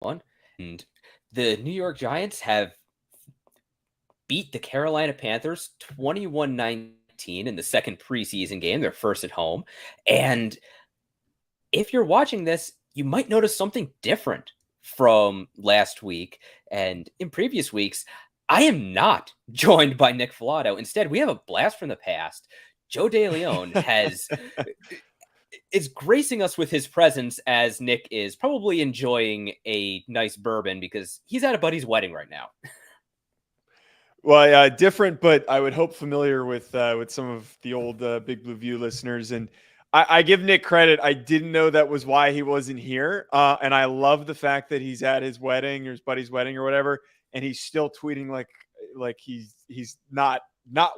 And the New York Giants have beat the Carolina Panthers 21-19 in the second preseason game, their first at home. And if you're watching this, you might notice something different from last week and in previous weeks. I am not joined by Nick Filato. Instead, we have a blast from the past. Joe DeLeon is gracing us with his presence as Nick is probably enjoying a nice bourbon because he's at a buddy's wedding right now. Well, different, but I would hope familiar with some of the old Big Blue View listeners. And I give Nick credit. I didn't know that was why he wasn't here. And I love the fact that he's at his wedding or his buddy's wedding or whatever, and he's still tweeting like he's not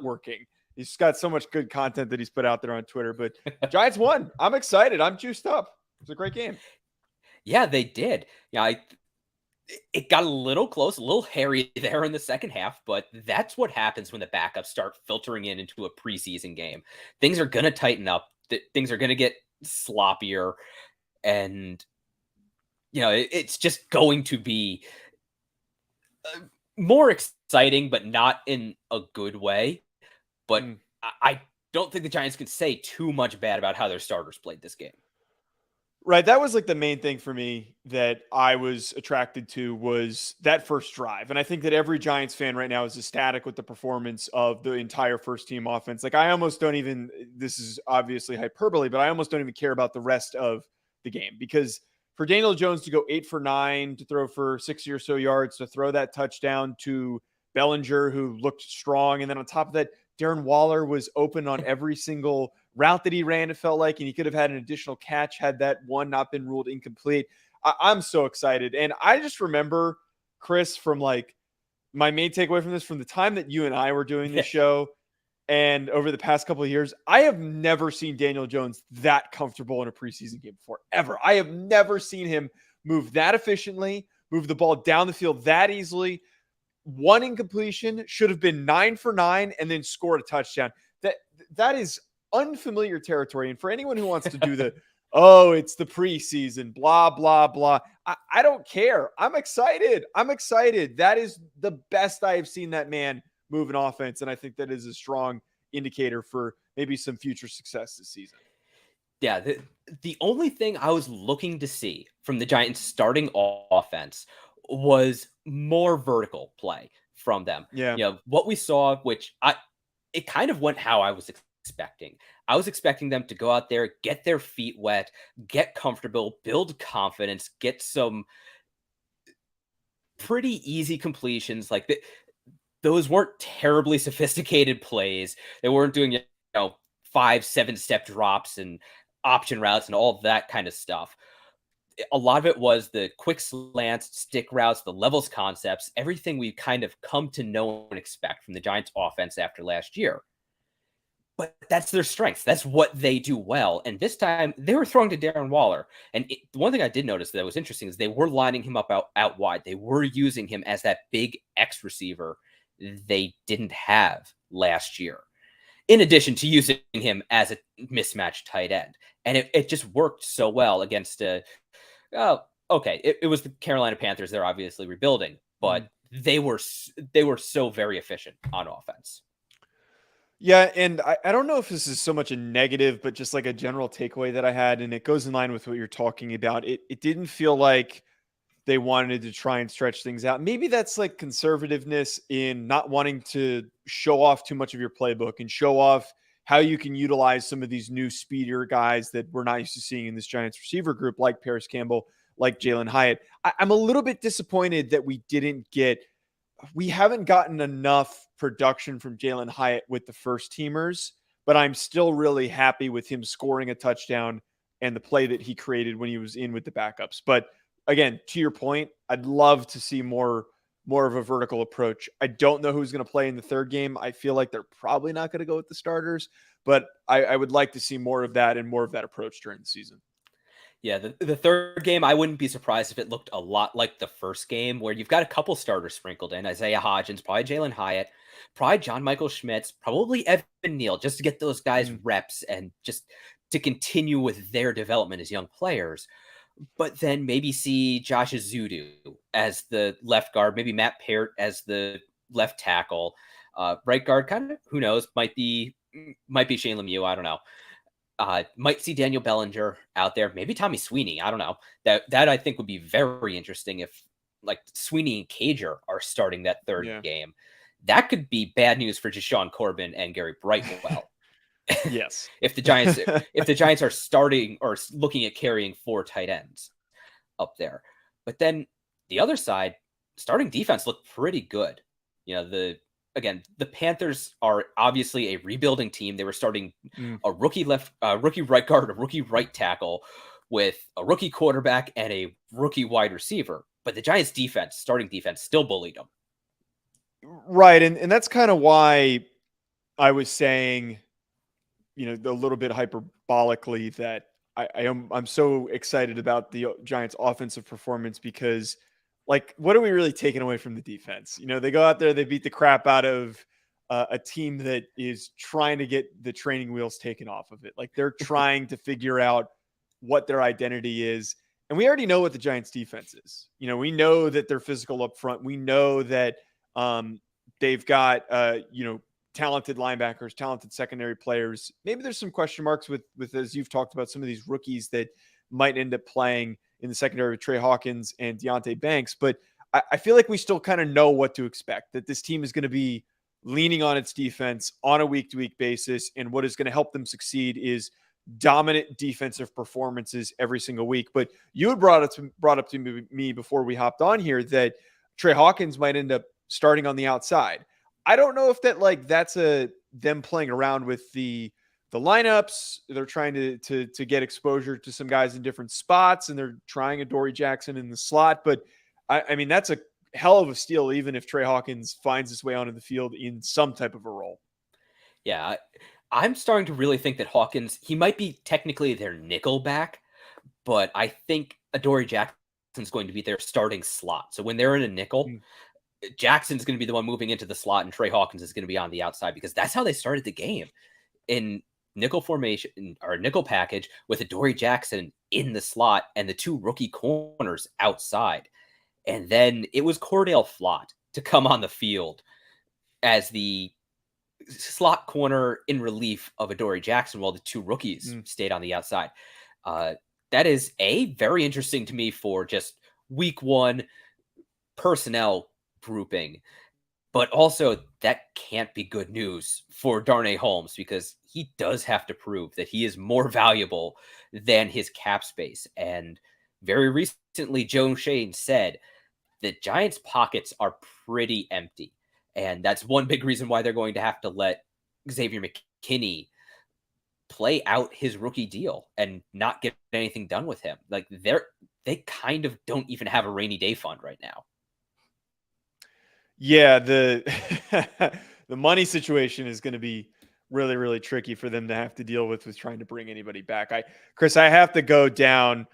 working. He's got so much good content that he's put out there on Twitter. But Giants won. I'm excited. I'm juiced up. It was a great game. Yeah, they did. Yeah, it got a little close, a little hairy there in the second half, but that's what happens when the backups start filtering into a preseason game. Things are going to tighten up. Things are going to get sloppier, and it's just going to be more exciting, but not in a good way. But I don't think the Giants can say too much bad about how their starters played this game. Right. That was like the main thing for me that I was attracted to was that first drive. And I think that every Giants fan right now is ecstatic with the performance of the entire first team offense. Like I almost don't even, this is obviously hyperbole, but I almost don't even care about the rest of the game because for Daniel Jones to go 8 for 9, to throw for 60 or so yards, to throw that touchdown to Bellinger, who looked strong. And then on top of that, Darren Waller was open on every single route that he ran, it felt like, and he could have had an additional catch had that one not been ruled incomplete. I'm so excited. And I just remember, Chris, from like my main takeaway from this, from the time that you and I were doing this show and over the past couple of years, I have never seen Daniel Jones that comfortable in a preseason game before, ever. I have never seen him move that efficiently, move the ball down the field that easily. One incompletion, should have been 9 for 9, and then scored a touchdown. That is unfamiliar territory. And for anyone who wants to do the, oh, it's the preseason, blah, blah, blah. I don't care. I'm excited. That is the best I have seen that man move an offense. And I think that is a strong indicator for maybe some future success this season. Yeah, the only thing I was looking to see from the Giants starting offense was more vertical play from them. Yeah. What we saw, it kind of went how I was expecting. I was expecting them to go out there, get their feet wet, get comfortable, build confidence, get some pretty easy completions. Like those weren't terribly sophisticated plays. They weren't doing 5-7 step drops and option routes and all of that kind of stuff. A lot of it was the quick slants, stick routes, the levels concepts, everything we've kind of come to know and expect from the Giants offense after last year. But that's their strength. That's what they do well. And this time they were throwing to Darren Waller. And the one thing I did notice that was interesting is they were lining him up out wide. They were using him as that big X receiver they didn't have last year, in addition to using him as a mismatched tight end. And it just worked so well against it was the Carolina Panthers. They're obviously rebuilding, but they were so very efficient on offense. Yeah, and I don't know if this is so much a negative, but just like a general takeaway that I had, and it goes in line with what you're talking about. It didn't feel like they wanted to try and stretch things out. Maybe that's like conservativeness in not wanting to show off too much of your playbook and show off how you can utilize some of these new speedier guys that we're not used to seeing in this Giants receiver group, like Paris Campbell, like Jalen Hyatt. I'm a little bit disappointed that we haven't gotten enough production from Jalen Hyatt with the first teamers, but I'm still really happy with him scoring a touchdown and the play that he created when he was in with the backups. But again, to your point, I'd love to see more of a vertical approach. I don't know who's going to play in the third game. I feel like they're probably not going to go with the starters, but I would like to see more of that and more of that approach during the season. Yeah, the third game, I wouldn't be surprised if it looked a lot like the first game, where you've got a couple starters sprinkled in. Isaiah Hodgins, probably Jalen Hyatt, probably John Michael Schmitz, probably Evan Neal, just to get those guys reps and just to continue with their development as young players. but then maybe see Josh Azudu as the left guard, maybe Matt Peart as the left tackle. Right guard, kind of, who knows, might be Shane Lemieux, I don't know. Might see Daniel Bellinger out there, maybe Tommy Sweeney, I don't know. That I think would be very interesting if like Sweeney and Cager are starting that third game. That could be bad news for Deshaun Corbin and Gary Brightwell. Yes. if the Giants are starting or looking at carrying 4 tight ends up there. But then the other side, starting defense looked pretty good. You know, the Panthers are obviously a rebuilding team. They were starting a rookie right guard, a rookie right tackle with a rookie quarterback and a rookie wide receiver. But the Giants starting defense still bullied them. Right. And that's kind of why I was saying, you know, a little bit hyperbolically that I'm so excited about the Giants offensive performance because like, what are we really taking away from the defense? You know, they go out there, they beat the crap out of a team that is trying to get the training wheels taken off of it. Like they're trying to figure out what their identity is. And we already know what the Giants defense is. You know, we know that they're physical up front. We know that they've got, you know, talented linebackers, talented secondary players. Maybe there's some question marks with, as you've talked about, some of these rookies that might end up playing in the secondary with Trey Hawkins and Deonte Banks. But I feel like we still kind of know what to expect, that this team is going to be leaning on its defense on a week-to-week basis. And what is going to help them succeed is dominant defensive performances every single week. But you had brought up to me before we hopped on here that Trey Hawkins might end up starting on the outside. I don't know if that's them playing around with the lineups. They're trying to get exposure to some guys in different spots, and they're trying a Dory Jackson in the slot. But I mean, that's a hell of a steal, even if Trey Hawkins finds his way onto the field in some type of a role. Yeah, I'm starting to really think that Hawkins, he might be technically their nickel back, but I think Adoree Jackson's going to be their starting slot. So when they're in a nickel, Jackson's going to be the one moving into the slot, and Trey Hawkins is going to be on the outside because that's how they started the game in nickel formation or nickel package with Adoree Jackson in the slot and the 2 rookie corners outside. And then it was Cordell Flott to come on the field as the slot corner in relief of Adoree Jackson while the 2 rookies stayed on the outside. That is very interesting to me for just week 1 personnel grouping, but also that can't be good news for Darnay Holmes because he does have to prove that he is more valuable than his cap space. And very recently, Joe Shane said the Giants' pockets are pretty empty. And that's one big reason why they're going to have to let Xavier McKinney play out his rookie deal and not get anything done with him. Like they kind of don't even have a rainy day fund right now. Yeah, the the money situation is going to be really, really tricky for them to have to deal with trying to bring anybody back. Chris, I have to go down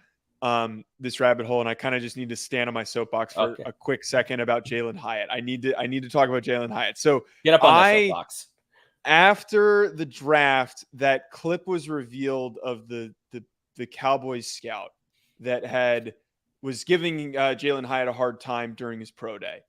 this rabbit hole, and I kind of just need to stand on my soapbox for a quick second about Jalen Hyatt. I need to talk about Jalen Hyatt. So get up on that soapbox. After the draft, that clip was revealed of the Cowboys scout that was giving Jalen Hyatt a hard time during his pro day.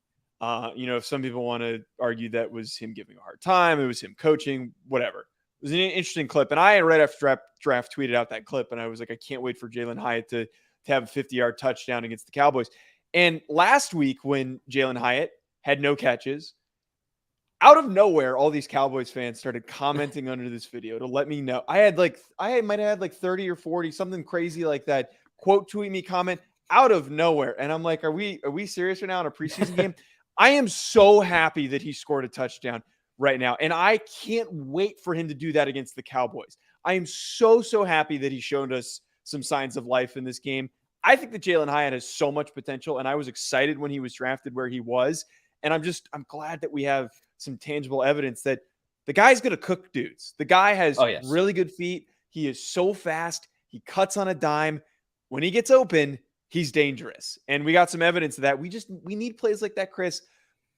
You know, if some people want to argue that was him giving a hard time, it was him coaching, whatever. It was an interesting clip. And I, right after draft, tweeted out that clip, and I was like, I can't wait for Jalen Hyatt to have a 50-yard touchdown against the Cowboys. And last week when Jalen Hyatt had no catches, out of nowhere, all these Cowboys fans started commenting under this video to let me know. I might have had 30 or 40, something crazy like that. Quote tweet me, comment out of nowhere. And I'm like, are we serious right now in a preseason game? I am so happy that he scored a touchdown right now. And I can't wait for him to do that against the Cowboys. I am so happy that he showed us some signs of life in this game. I think that Jalen Hyatt has so much potential, and I was excited when he was drafted where he was. And I'm glad that we have some tangible evidence that the guy's going to cook dudes. The guy has really good feet. He is so fast. He cuts on a dime. When he gets open, he's dangerous. And we got some evidence of that. We need plays like that, Chris,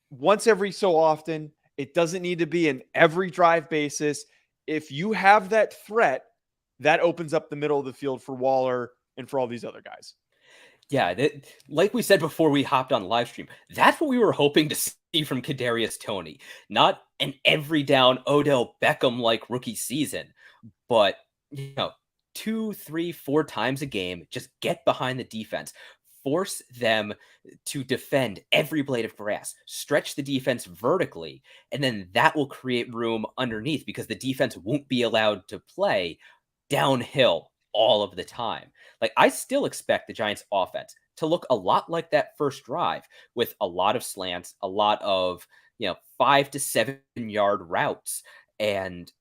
once every so often. It doesn't need to be an every drive basis. If you have that threat, that opens up the middle of the field for Waller and for all these other guys. Yeah, like we said before we hopped on the live stream, that's what we were hoping to see from Kadarius Toney. Not an every down Odell Beckham like rookie season, but you know, 2, 3, 4 times a game, just get behind the defense, force them to defend every blade of grass, stretch the defense vertically, and then that will create room underneath because the defense won't be allowed to play downhill all of the time. Like, I still expect the Giants offense to look a lot like that first drive with a lot of slants, a lot of, 5 to 7 yard routes, and,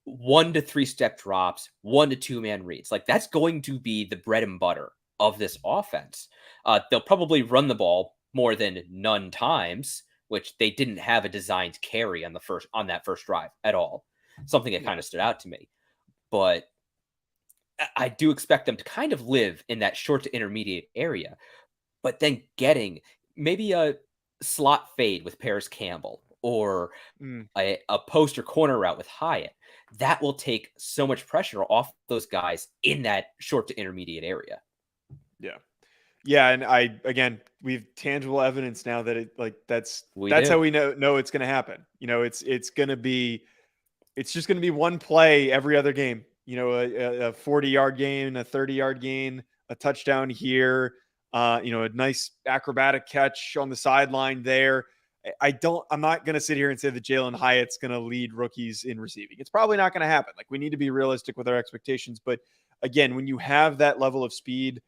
1 to 3 step drops, 1 to 2 man reads. Like, that's going to be the bread and butter of this offense. They'll probably run the ball more than none times, which they didn't have a designed carry on that first drive at all. Something that kind of stood out to me. But I do expect them to kind of live in that short to intermediate area, but then getting maybe a slot fade with Paris Campbell or Mm, a post or corner route with Hyatt. That will take so much pressure off those guys in that short to intermediate area. yeah. Yeah, and again, we have tangible evidence now that that's We that's how do. we know it's going to happen. It's just going to be one play every other game. A 40-yard gain, a 30-yard gain, a touchdown here, a nice acrobatic catch on the sideline there. I'm not going to sit here and say that Jalen Hyatt's going to lead rookies in receiving. It's probably not going to happen. Like, we need to be realistic with our expectations. But again, when you have that level of speed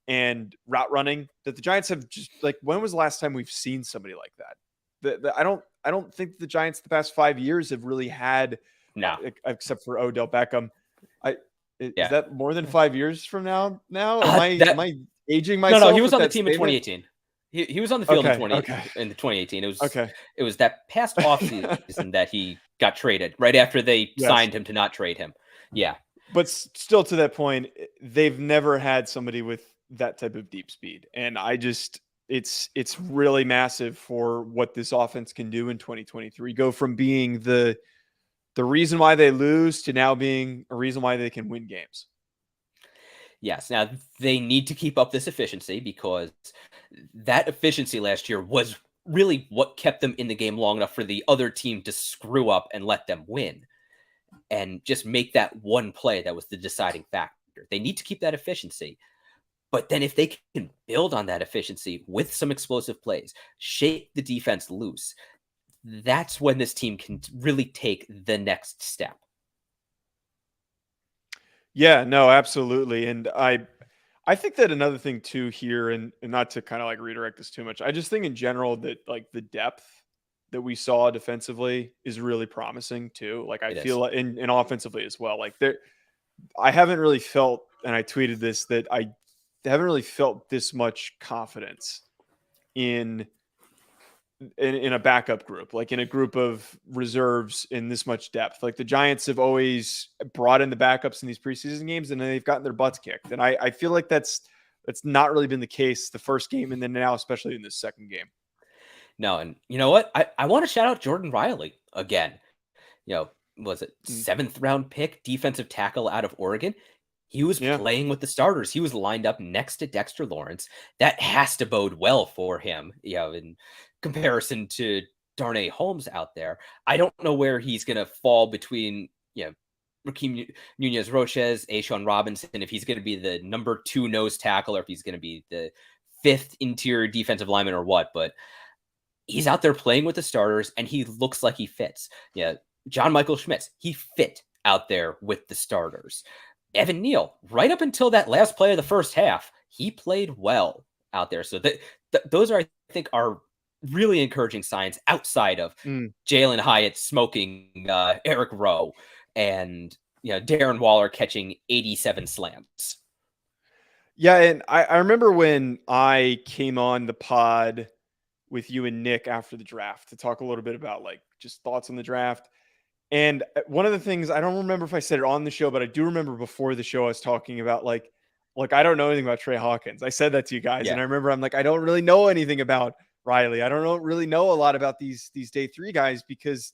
and route running that the Giants have, just like, when was the last time we've seen somebody like that? I don't think the Giants the past 5 years have really had, No. except for Odell Beckham. Is Yeah. that more than 5 years from now? Now am I aging No, he myself was with on the that team in statement? 2018. He was on the field Okay, okay, in 2018. okay. It was that past offseason that he got traded right after they Yes, signed him to not trade him. Yeah. but still, to that point, they've never had somebody with that type of deep speed, and it's really massive for what this offense can do in 2023. Go from being the reason why they lose to now being a reason why they can win games. Yes. Now they need to keep up this efficiency because that efficiency last year was really what kept them in the game long enough for the other team to screw up and let them win and just make that one play that was the deciding factor. They need to keep that efficiency. But then if they can build on that efficiency with some explosive plays, shake the defense loose, that's when this team can really take the next step. Yeah, no, absolutely. And I think that another thing too here, and not to kind of like redirect this too much, I just think in general that like the depth that we saw defensively is really promising too. Like, I It feel is. like in offensively as well. Like, I haven't really felt, and I tweeted this, that I haven't really felt this much confidence in in a backup group, like in a group of reserves in this much depth. Like, the Giants have always brought in the backups in these preseason games, and they've gotten their butts kicked. And I feel like that's not really been the case the first game, and then now especially in this second game. No, and you know what? I want to shout out Jordan Riley again. Was it Mm, 7th round pick, defensive tackle out of Oregon? He was yeah. playing with the starters. He was lined up next to Dexter Lawrence. That has to bode well for him, in comparison to Darnay Holmes out there. I don't know where he's going to fall between, Raheem Nunez Roches, Ashawn Robinson, if he's going to be the number 2 nose tackle or if he's going to be the 5th interior defensive lineman or what. But he's out there playing with the starters and he looks like he fits. Yeah. John Michael Schmitz, he fit out there with the starters. Evan Neal, right up until that last play of the first half, he played well out there. So those are, I think, are really encouraging signs outside of Mm. Jalen Hyatt smoking Eric Rowe and Darren Waller catching 87 slants. Yeah. And I remember when I came on the pod with you and Nick after the draft to talk a little bit about like just thoughts on the draft. And one of the things, I don't remember if I said it on the show, but I do remember before the show I was talking about like I don't know anything about Trey Hawkins. I said that to you guys, and Yeah. I remember I'm like, I don't really know anything about Riley. I don't really know a lot about these day 3 guys, because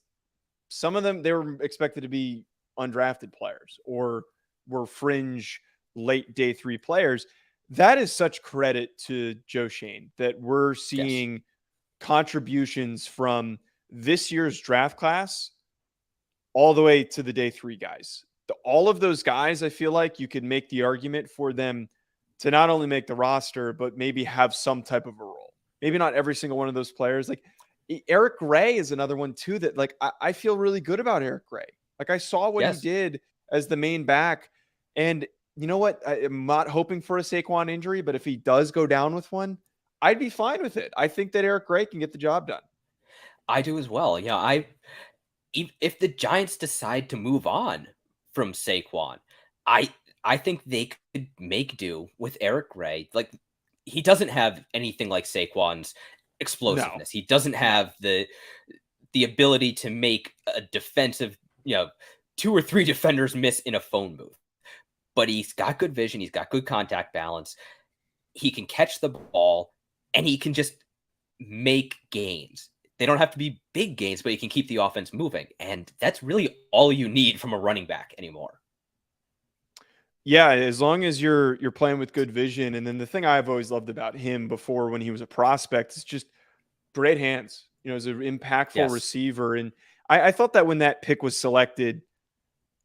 some of them, they were expected to be undrafted players or were fringe late day 3 players. that is such credit to Joe Shane that we're Yes, seeing contributions from this year's draft class all the way to the day 3 guys. All of those guys, I feel like you could make the argument for them to not only make the roster, but maybe have some type of a role. Maybe not every single one of those players. Like Eric Gray is another one too that like I feel really good about Eric Gray. Like I saw what he yes. did as the main back. And you know what? I'm not hoping for a Saquon injury, but if he does go down with one, I'd be fine with it. I think that Eric Gray can get the job done. I do as well. Yeah, if the Giants decide to move on from Saquon, I I think they could make do with Eric Gray. Like he doesn't have anything like Saquon's No, explosiveness. He doesn't no. have the ability to make a defensive, 2 or 3 defenders miss in a phone move. But he's got good vision, he's got good contact balance. He can catch the ball and he can just make gains. They don't have to be big gains, but you can keep the offense moving. And that's really all you need from a running back anymore. Yeah, as long as you're playing with good vision. And then the thing I've always loved about him before when he was a prospect is just great hands. You know, as an impactful Yes, receiver. And I thought that when that pick was selected,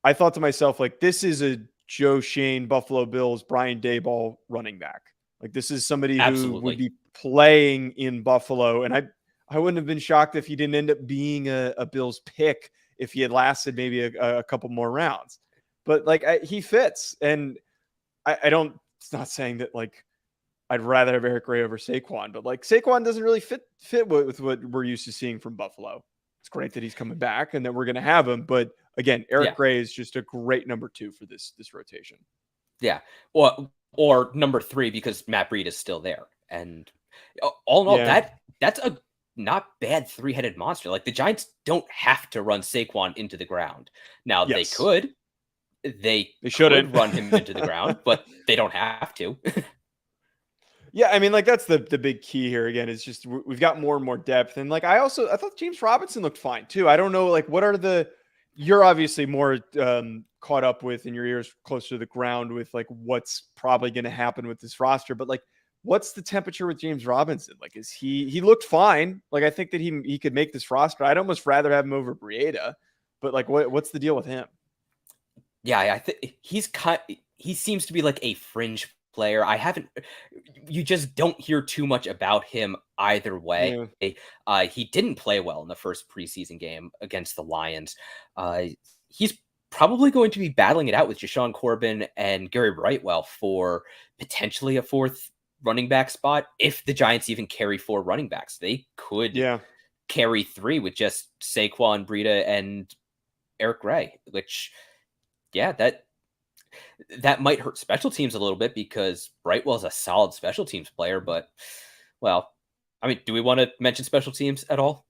I thought to myself, like, this is a Joe Shane, Buffalo Bills, Brian Daboll running back. Like, this is somebody who would absolutely. be playing in Buffalo. And I wouldn't have been shocked if he didn't end up being a Bills pick if he had lasted maybe a couple more rounds. But like, he fits. And I don't, it's not saying that like I'd rather have Eric Gray over Saquon, but like Saquon doesn't really fit with what we're used to seeing from Buffalo. It's great that he's coming back and that we're going to have him, but again, Eric Yeah. Gray is just a great number 2 for this rotation. Yeah. Or number 3 because Matt Breed is still there. And all in all, Yeah. that's a not bad three-headed monster. Like the Giants don't have to run Saquon into the ground. Now they Yes. could. They They shouldn't. could run him into the ground, but they don't have to. Yeah, I mean, like that's the big key here. Again, is just we've got more and more depth, and like I thought James Robinson looked fine too. I don't know, like what are the you're obviously more caught up with and your ears closer to the ground with like what's probably going to happen with this roster, but like what's the temperature with James Robinson? Like, is he looked fine? Like I think that he could make this roster. I'd almost rather have him over Breida, but like what's the deal with him? Yeah, I think he seems to be like a fringe player. You just don't hear too much about him either way. Yeah. He didn't play well in the first preseason game against the Lions. He's probably going to be battling it out with Jashawn Corbin and Gary Brightwell for potentially a fourth running back spot. If the Giants even carry 4 running backs, they could Yeah. carry 3 with just Saquon, Breida, and Eric Gray, which yeah, that might hurt special teams a little bit because Brightwell's a solid special teams player, but well, I mean, do we want to mention special teams at all?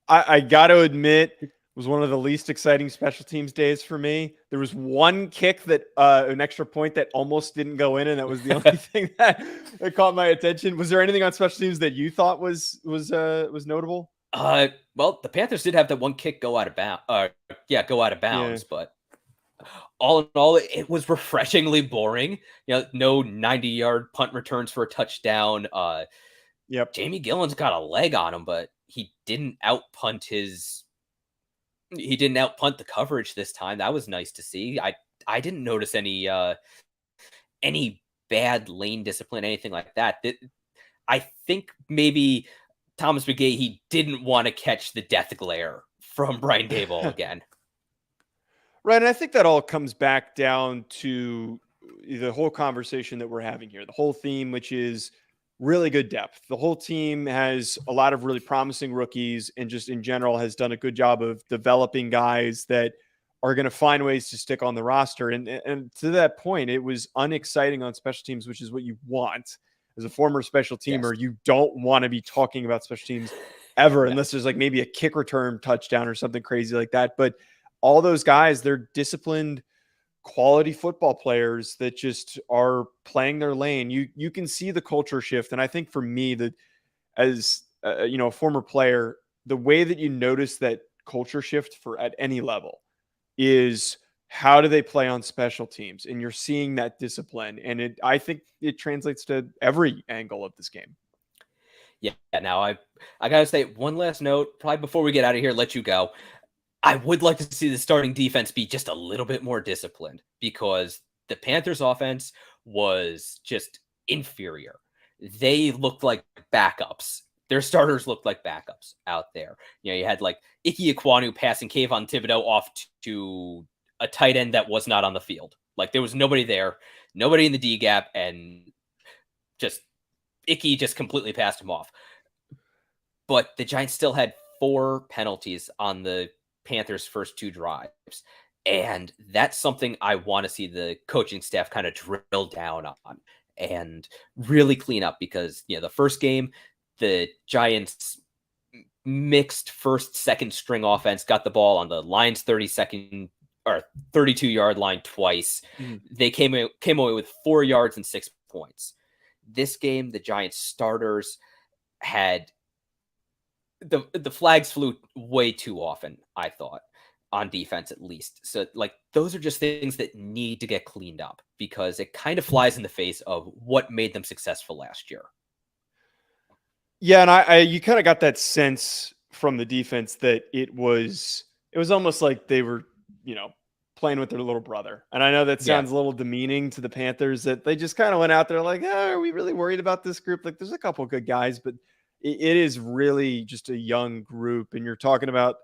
I got to admit, it was one of the least exciting special teams days for me. There was one kick that an extra point that almost didn't go in, and that was the only thing that caught my attention. Was there anything on special teams that you thought was notable? Well, the Panthers did have that one kick go out of bounds. Go out of Yeah. bounds, but all in all, it was refreshingly boring. No 90-yard punt returns for a touchdown. Yep. Jamie Gillen's got a leg on him, but he didn't outpunt the coverage this time. That was nice to see. I didn't notice any bad lane discipline, anything like that. I think maybe Thomas McGay, he didn't want to catch the death glare from Brian Daboll again. Right. And I think that all comes back down to the whole conversation that we're having here, the whole theme, which is really good depth. The whole team has a lot of really promising rookies and just in general has done a good job of developing guys that are going to find ways to stick on the roster. And to that point, it was unexciting on special teams, which is what you want. As a former special Yes. teamer, you don't want to be talking about special teams ever, No. unless there's like maybe a kick return touchdown or something crazy like that. But all those guys, they're disciplined, quality football players that just are playing their lane. You can see the culture shift, and I think for me, that as a former player, the way that you notice that culture shift for at any level is how do they play on special teams? And you're seeing that discipline. And I think it translates to every angle of this game. Yeah. Now I gotta say one last note, probably before we get out of here, let you go. I would like to see the starting defense be just a little bit more disciplined because the Panthers offense was just inferior. They looked like backups. Their starters looked like backups out there. You had like Ike Ekwonu passing Kayvon Thibodeau off to a tight end that was not on the field. Like there was nobody there, nobody in the D gap, and just Ike just completely passed him off. But the Giants still had 4 penalties on the Panthers' first 2 drives. And that's something I want to see the coaching staff kind of drill down on and really clean up because, the first game, the Giants mixed first, second string offense, got the ball on the Lions 32 yard line twice. Mm-hmm. They came away with 4 yards and 6 points. This game, the Giants starters had the flags flew way too often, I thought, on defense at least. So like those are just things that need to get cleaned up because it kind of flies in the face of what made them successful last year. Yeah, and you kind of got that sense from the defense that it was almost like they were, playing with their little brother. And I know that sounds a little demeaning to the Panthers that they just kind of went out there like, are we really worried about this group? Like there's a couple of good guys, but it is really just a young group. And you're talking about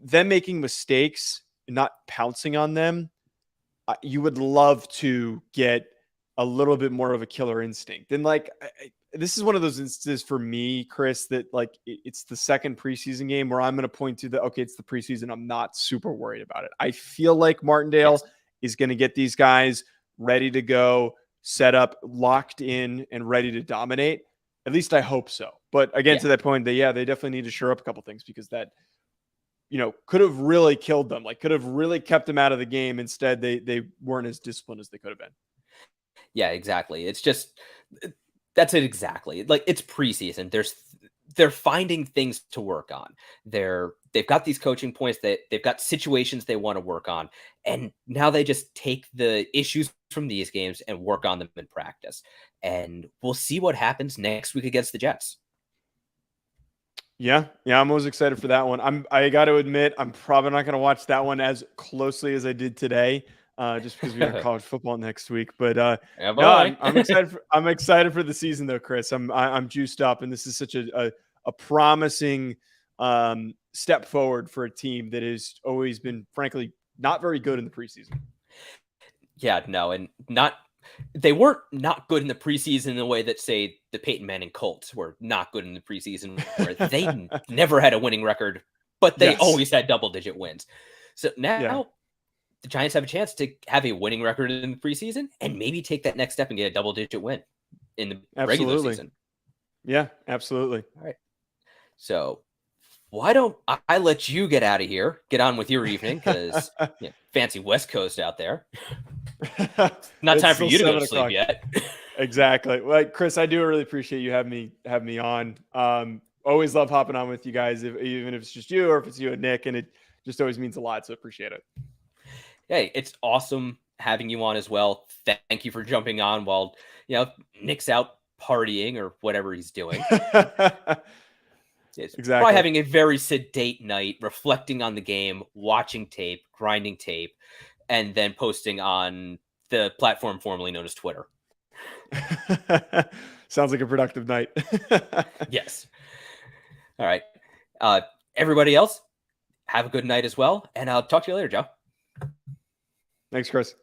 them making mistakes and not pouncing on them. You would love to get a little bit more of a killer instinct. And like, this is one of those instances for me, Chris, that like it's the second preseason game where I'm going to point to okay, it's the preseason. I'm not super worried about it. I feel like Martindale is going to get these guys ready to go, set up, locked in, and ready to dominate. At least I hope so. But again, to that point, they definitely need to shore up a couple things because that, could have really killed them. Like could have really kept them out of the game. Instead, they weren't as disciplined as they could have been. Yeah, exactly. It's just that's it exactly. Like it's preseason. They're finding things to work on. They've got these coaching points that they've got situations they want to work on, and now they just take the issues from these games and work on them in practice. And we'll see what happens next week against the Jets. Yeah, I'm always excited for that one. I got to admit, I'm probably not going to watch that one as closely as I did today. Just because we got college football next week, but no, I'm excited. I'm excited for the season, though, Chris. I'm juiced up, and this is such a promising step forward for a team that has always been, frankly, not very good in the preseason. Yeah, no, and they weren't not good in the preseason in the way that, say, the Peyton Manning Colts were not good in the preseason, where they never had a winning record, but they always had double-digit wins. So now. The Giants have a chance to have a winning record in the preseason and maybe take that next step and get a double-digit win in the regular season. Yeah, absolutely. All right. So why don't I let you get out of here, get on with your evening, because fancy West Coast out there. Not time for you to go to sleep yet. Exactly. Well, Chris, I do really appreciate you having me on. Always love hopping on with you guys, even if it's just you or if it's you and Nick, and it just always means a lot. So appreciate it. Hey, it's awesome having you on as well. Thank you for jumping on while, Nick's out partying or whatever he's doing. It's probably having a very sedate night, reflecting on the game, watching tape, grinding tape, and then posting on the platform formerly known as Twitter. Sounds like a productive night. Yes. All right. Everybody else, have a good night as well. And I'll talk to you later, Joe. Thanks, Chris.